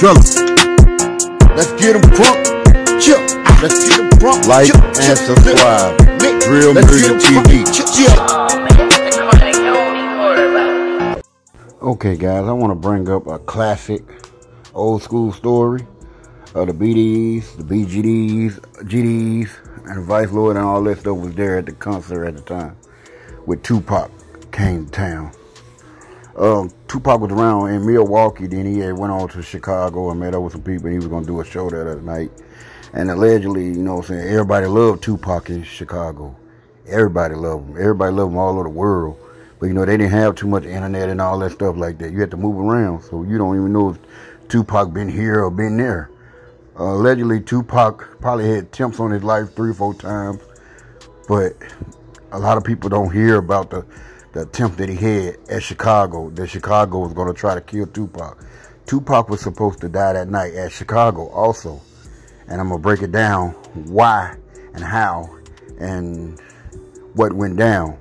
Drill 'em. Let's get 'em crunk. Chill. Let's get 'em crunk. Like and subscribe. Real Music TV. Okay, guys, I want to bring up a classic old school story of the Bds, the Gds, and the Vice Lord and all that stuff was there at the concert at the time when Tupac came to town. Tupac was around in Milwaukee, then he had went on to Chicago and met up with some people, and he was going to do a show there that night. And allegedly, you know what I'm saying, everybody loved Tupac in Chicago. Everybody loved him. Everybody loved him all over the world. But, you know, they didn't have too much internet and all that stuff like that. You had to move around, so you don't even know if Tupac been here or been there. Allegedly, Tupac probably had attempts on his life 3 or 4 times, but a lot of people don't hear about the attempt that he had at Chicago, that Chicago was going to try to kill Tupac. Tupac was supposed to die that night at Chicago also, and I'm going to break it down why and how and what went down.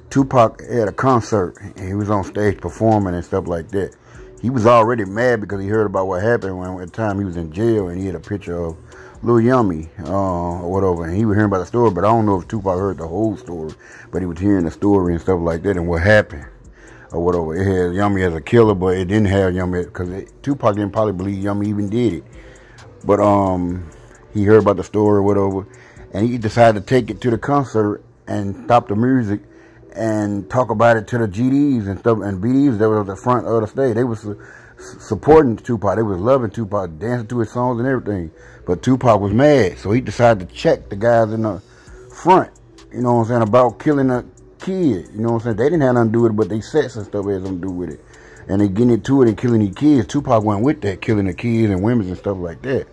Tupac had a concert, and he was on stage performing and stuff like that. He was already mad because he heard about what happened when at the time he was in jail, and he had a picture of Lil Yummy or whatever, and he was hearing about the story, but I don't know if Tupac heard the whole story, but he was hearing the story and stuff like that and what happened or whatever. It had Yummy as a killer, but it didn't have Yummy because Tupac didn't probably believe Yummy even did it. But he heard about the story or whatever, and he decided to take it to the concert and stop the music and talk about it to the Gds and stuff, and Bds that was at the front of the stage. They was supporting Tupac. They was loving Tupac, dancing to his songs and everything. But Tupac was mad, so he decided to check the guys in the front, you know what I'm saying, about killing a kid. You know what I'm saying? They didn't have nothing to do with it, but they sets and stuff had something to do with it. And they getting into it and killing these kids. Tupac went with that, killing the kids and women and stuff like that.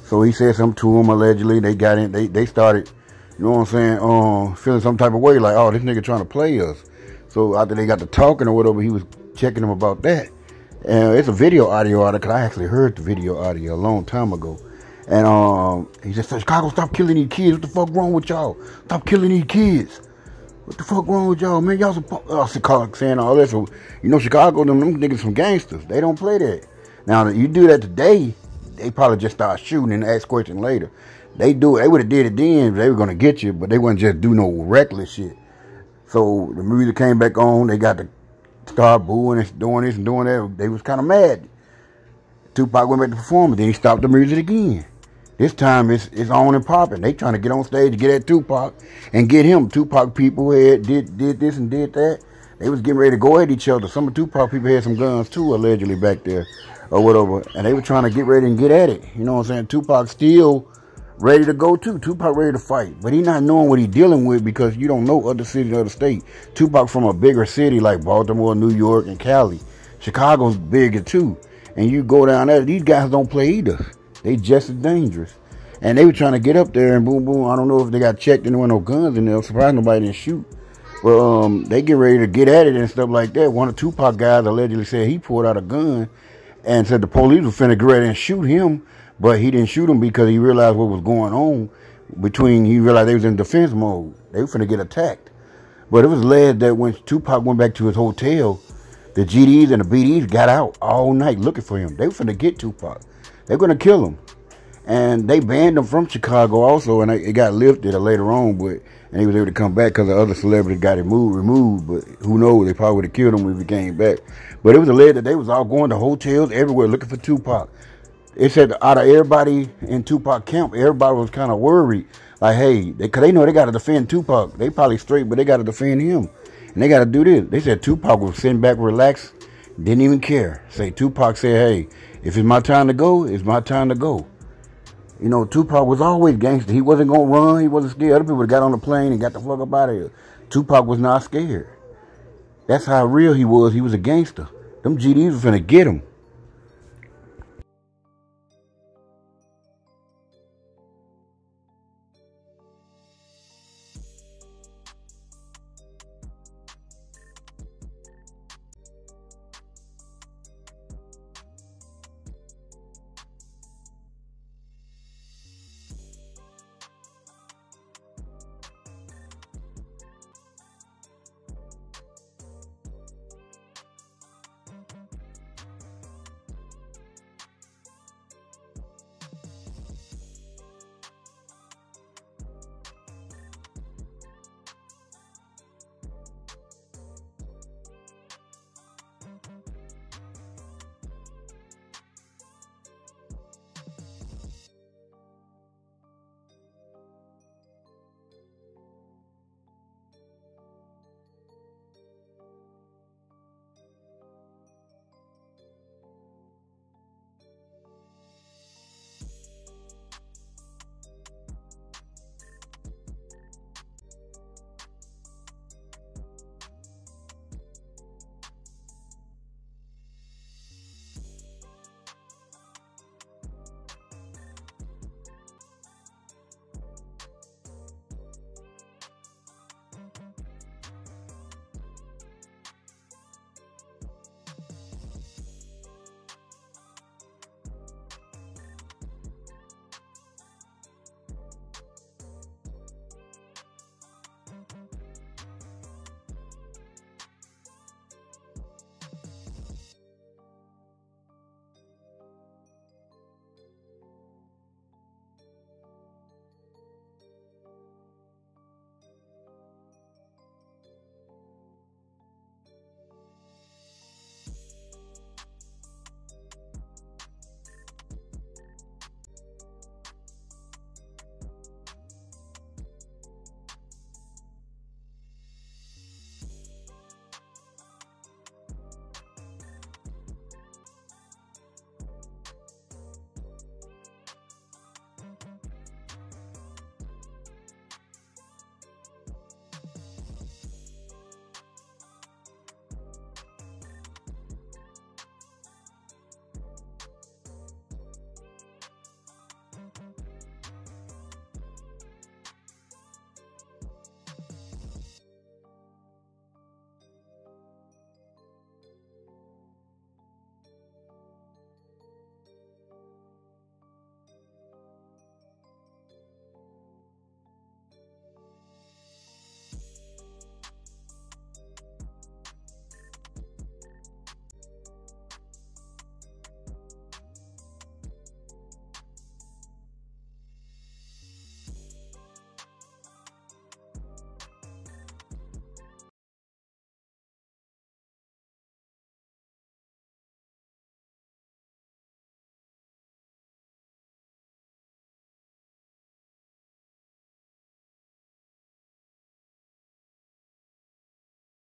So he said something to them allegedly. They got in, they started, you know what I'm saying, feeling some type of way, like, oh, this nigga trying to play us. So after they got to talking or whatever, he was checking them about that. And it's a video audio out of it, because I actually heard the video audio a long time ago. And he just said, Chicago, stop killing these kids. What the fuck wrong with y'all? Stop killing these kids. What the fuck wrong with y'all, man? Y'all saying all that. So, you know, Chicago, them niggas some gangsters. They don't play that. Now, you do that today, they probably just start shooting and ask questions later. They do it. They would have did it then. They were going to get you, but they wouldn't just do no reckless shit. So the music came back on. They got to start booing and doing this and doing that. They was kind of mad. Tupac went back to perform, then he stopped the music again. This time it's on and popping. They trying to get on stage to get at Tupac and get him. Tupac people did this and did that. They was getting ready to go at each other. Some of Tupac people had some guns too, allegedly, back there or whatever. And they were trying to get ready and get at it. You know what I'm saying? Tupac still ready to go too. Tupac ready to fight. But he not knowing what he dealing with because you don't know other cities or other state. Tupac from a bigger city like Baltimore, New York, and Cali. Chicago's bigger too. And you go down there, these guys don't play either. They just as dangerous. And they were trying to get up there and boom, boom. I don't know if they got checked and there were no guns in there. I'm surprised nobody didn't shoot. Well, they get ready to get at it and stuff like that. One of Tupac guys allegedly said he pulled out a gun and said the police was finna get ready and shoot him. But he didn't shoot him because he realized what was going on he realized they was in defense mode. They were finna get attacked. But it was alleged that when Tupac went back to his hotel, the Gds and the Bds got out all night looking for him. They were finna get Tupac. They're going to kill him. And they banned him from Chicago also, and it got lifted later on, and he was able to come back because the other celebrities got it removed. But who knows? They probably would have killed him if he came back. But it was alleged that they was all going to hotels everywhere looking for Tupac. It said out of everybody in Tupac camp, everybody was kind of worried. Like, hey, because they know they got to defend Tupac. They probably straight, but they got to defend him. And they got to do this. They said Tupac was sitting back, relaxed, didn't even care. Tupac said, hey, if it's my time to go, it's my time to go. You know, Tupac was always gangster. He wasn't going to run. He wasn't scared. Other people got on the plane and got the fuck up out of here. Tupac was not scared. That's how real he was. He was a gangster. Them GDs was finna get him.